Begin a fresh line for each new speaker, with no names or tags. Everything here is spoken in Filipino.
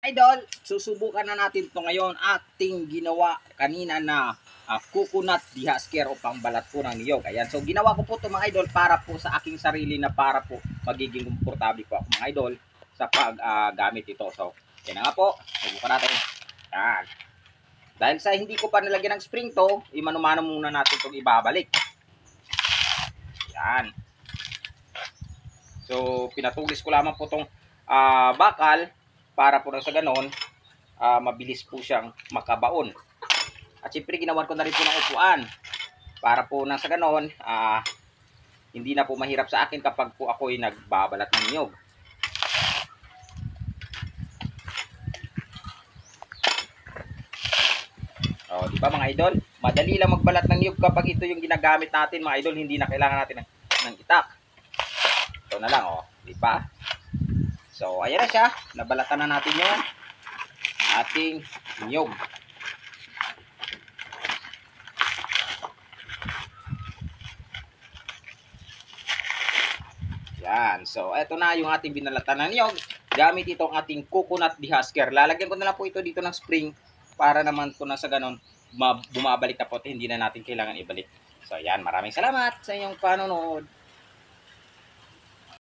Idol, susubukan na natin ito ngayon. Ating ginawa kanina na coconut dehusker o pambalat po ng niyog. Ayan, so ginawa ko po ito mga idol para po sa aking sarili na para po magiging komportable po ako mga idol sa paggamit ito. So, yan na nga po, subukan natin. Yan. Dahil sa hindi ko pa nilagyan ng spring to, imano-mano muna natin itong ibabalik. Yan. So, pinatulis ko lamang po itong bakal para po na sa ganon, mabilis po siyang makabaon. At syempre, ginawan ko na rin po ng upuan para po na sa ganon, hindi na po mahirap sa akin kapag po ako ay nagbabalat ng niyog. O, di ba mga idol? Madali lang magbalat ng niyog kapag ito yung ginagamit natin mga idol. Hindi na kailangan natin ng itak. Ito na lang, o. Di ba? So, ayan na siya. Nabalatan na natin yung ating niyog. Yan. So, eto na yung ating binalatan na niyog. Gamit itong ating coconut dehusker. Lalagyan ko na lang po ito dito ng spring para naman po na sa ganon bumabalik na po at hindi na natin kailangan ibalik. So, yan. Maraming salamat sa inyong panonood.